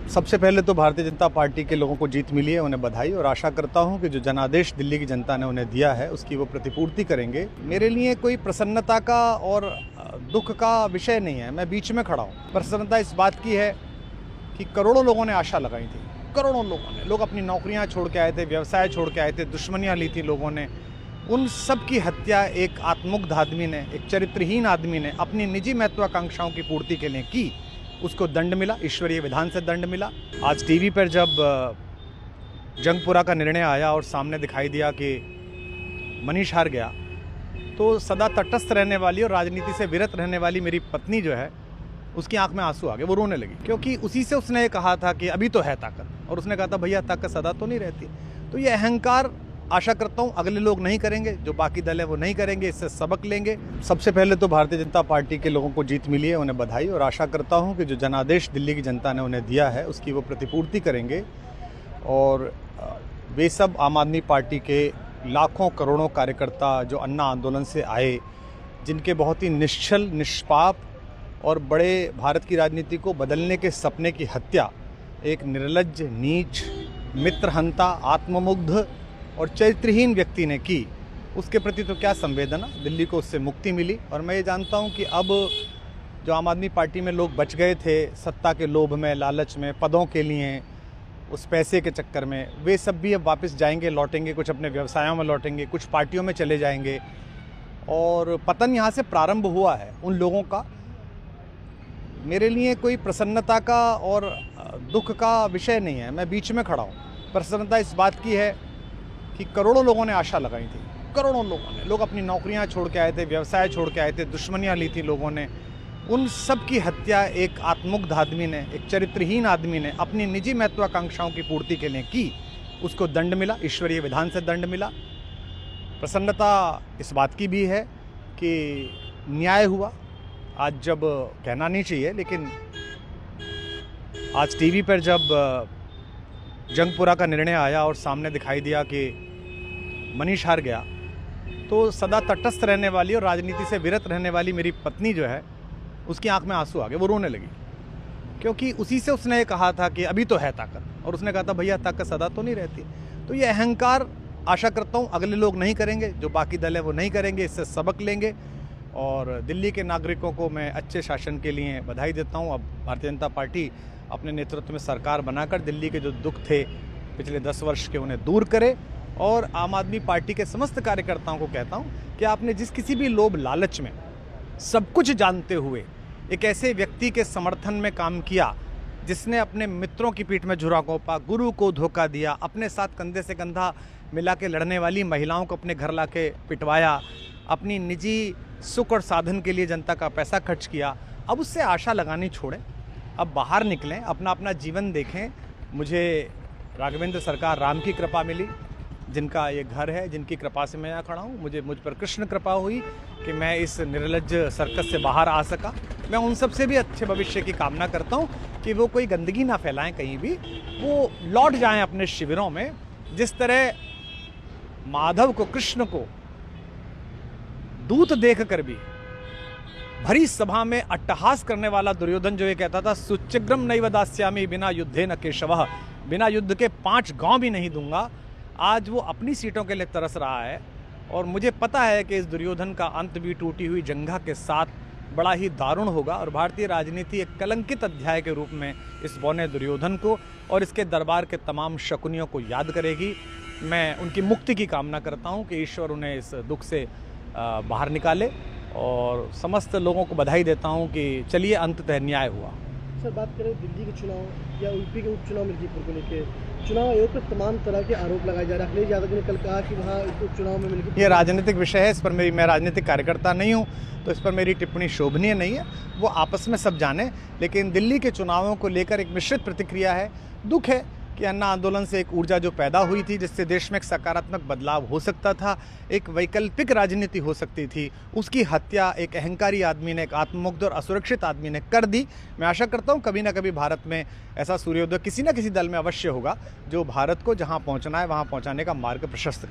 सबसे पहले तो भारतीय जनता पार्टी के लोगों को जीत मिली है, उन्हें बधाई। और आशा करता हूं कि जो जनादेश दिल्ली की जनता ने उन्हें दिया है उसकी वो प्रतिपूर्ति करेंगे। मेरे लिए कोई प्रसन्नता का और दुख का विषय नहीं है, मैं बीच में खड़ा हूं। प्रसन्नता इस बात की है कि करोड़ों लोगों ने आशा लगाई थी, करोड़ों लोग अपनी नौकरियां छोड़ के आए थे, व्यवसाय छोड़ के आए थे, दुश्मनियां ली थी लोगों ने। उन सब की हत्या एक आत्ममुग्ध आदमी ने, एक चरित्रहीन आदमी ने अपनी निजी महत्वाकांक्षाओं की पूर्ति के लिए की। उसको दंड मिला, ईश्वरीय विधान से दंड मिला। आज टीवी पर जब जंगपुरा का निर्णय आया और सामने दिखाई दिया कि मनीष हार गया, तो सदा तटस्थ रहने वाली और राजनीति से विरत रहने वाली मेरी पत्नी जो है, उसकी आंख में आंसू आ गए, वो रोने लगी। क्योंकि उसी से उसने ये कहा था कि अभी तो है ताकत, और उसने कहा था भैया ताकत सदा तो नहीं रहती। तो ये अहंकार आशा करता हूँ अगले लोग नहीं करेंगे, जो बाकी दल है वो नहीं करेंगे, इससे सबक लेंगे। सबसे पहले तो भारतीय जनता पार्टी के लोगों को जीत मिली है, उन्हें बधाई। और आशा करता हूँ कि जो जनादेश दिल्ली की जनता ने उन्हें दिया है उसकी वो प्रतिपूर्ति करेंगे। और वे सब आम आदमी पार्टी के लाखों करोड़ों कार्यकर्ता जो अन्ना आंदोलन से आए, जिनके बहुत ही निश्चल, निष्पाप और बड़े भारत की राजनीति को बदलने के सपने की हत्या एक निर्लज्ज, नीच, मित्रहंता, आत्ममुग्ध और चरित्रहीन व्यक्ति ने की, उसके प्रति तो क्या संवेदना। दिल्ली को उससे मुक्ति मिली। और मैं ये जानता हूँ कि अब जो आम आदमी पार्टी में लोग बच गए थे सत्ता के लोभ में, लालच में, पदों के लिए, उस पैसे के चक्कर में, वे सब भी अब वापस जाएंगे, लौटेंगे, कुछ अपने व्यवसायों में लौटेंगे, कुछ पार्टियों में चले जाएंगे। और पतन यहाँ से प्रारंभ हुआ है उन लोगों का। मेरे लिए कोई प्रसन्नता का और दुख का विषय नहीं है, मैं बीच में खड़ा हूँ। प्रसन्नता इस बात की है कि करोड़ों लोगों ने आशा लगाई थी, करोड़ों लोग अपनी नौकरियां छोड़ के आए थे, व्यवसाय छोड़ के आए थे, दुश्मनियां ली थी लोगों ने। उन सब की हत्या एक आत्ममुग्ध आदमी ने, एक चरित्रहीन आदमी ने अपनी निजी महत्वाकांक्षाओं की पूर्ति के लिए की। उसको दंड मिला, ईश्वरीय विधान से दंड मिला। प्रसन्नता इस बात की भी है कि न्याय हुआ। आज जब कहना नहीं चाहिए, लेकिन आज टीवी पर जब जंगपुरा का निर्णय आया और सामने दिखाई दिया कि मनीष हार गया, तो सदा तटस्थ रहने वाली और राजनीति से विरत रहने वाली मेरी पत्नी जो है, उसकी आंख में आंसू आ गए, वो रोने लगी। क्योंकि उसी से उसने ये कहा था कि अभी तो है ताकत, और उसने कहा था भैया ताकत सदा तो नहीं रहती। तो ये अहंकार आशा करता हूँ अगले लोग नहीं करेंगे, जो बाकी दल है वो नहीं करेंगे, इससे सबक लेंगे। और दिल्ली के नागरिकों को मैं अच्छे शासन के लिए बधाई देता हूँ। अब भारतीय जनता पार्टी अपने नेतृत्व में सरकार बनाकर दिल्ली के जो दुख थे पिछले 10 वर्ष के, उन्हें दूर करे। और आम आदमी पार्टी के समस्त कार्यकर्ताओं को कहता हूं कि आपने जिस किसी भी लोभ लालच में, सब कुछ जानते हुए एक ऐसे व्यक्ति के समर्थन में काम किया जिसने अपने मित्रों की पीठ में झुरा घोंपा, गुरु को धोखा दिया, अपने साथ कंधे से कंधा मिला के लड़ने वाली महिलाओं को अपने घर ला के पिटवाया, अपनी निजी सुख और साधन के लिए जनता का पैसा खर्च किया, अब उससे आशा लगानी छोड़ें, अब बाहर निकलें, अपना अपना जीवन देखें। मुझे राघवेंद्र सरकार राम की कृपा मिली, जिनका ये घर है, जिनकी कृपा से मैं यहाँ खड़ा हूँ। मुझ पर कृष्ण कृपा हुई कि मैं इस निर्लज्ज सर्कस से बाहर आ सका। मैं उन सब से भी अच्छे भविष्य की कामना करता हूँ कि वो कोई गंदगी ना फैलाएं कहीं भी, वो लौट जाएं अपने शिविरों में। जिस तरह माधव को, कृष्ण को दूत देख कर भी भरी सभा में अट्टहास करने वाला दुर्योधन जो ये कहता था सुचिग्रम नैव दास्यामि बिना युद्धे न केशवः, बिना युद्ध के 5 गांव भी नहीं दूंगा, आज वो अपनी सीटों के लिए तरस रहा है। और मुझे पता है कि इस दुर्योधन का अंत भी टूटी हुई जंघा के साथ बड़ा ही दारुण होगा। और भारतीय राजनीति एक कलंकित अध्याय के रूप में इस बौने दुर्योधन को और इसके दरबार के तमाम शकुनियों को याद करेगी। मैं उनकी मुक्ति की कामना करता हूं कि ईश्वर उन्हें इस दुख से बाहर निकाले। और समस्त लोगों को बधाई देता हूं कि चलिए अंततः न्याय हुआ। सर, बात करें दिल्ली के चुनाव या यूपी के उपचुनाव मिर्ज़ापुर को लेकर, चुनाव आयोग पर तमाम तरह के आरोप लगाए जा रहे हैं। अखिलेश यादव ने कल कहा कि वहाँ उपचुनाव में मिलकर, ये राजनीतिक विषय है, इस पर मैं राजनीतिक कार्यकर्ता नहीं हूँ, तो इस पर मेरी टिप्पणी शोभनीय नहीं है। वो आपस में सब जाने। लेकिन दिल्ली के चुनावों को लेकर एक मिश्रित प्रतिक्रिया है। दुख है कि अन्ना आंदोलन से एक ऊर्जा जो पैदा हुई थी, जिससे देश में एक सकारात्मक बदलाव हो सकता था, एक वैकल्पिक राजनीति हो सकती थी, उसकी हत्या एक अहंकारी आदमी ने, एक आत्ममुग्ध और असुरक्षित आदमी ने कर दी। मैं आशा करता हूं कभी ना कभी भारत में ऐसा सूर्योदय किसी न किसी दल में अवश्य होगा, जो भारत को जहां पहुंचना है वहां पहुंचाने का मार्ग प्रशस्त करे।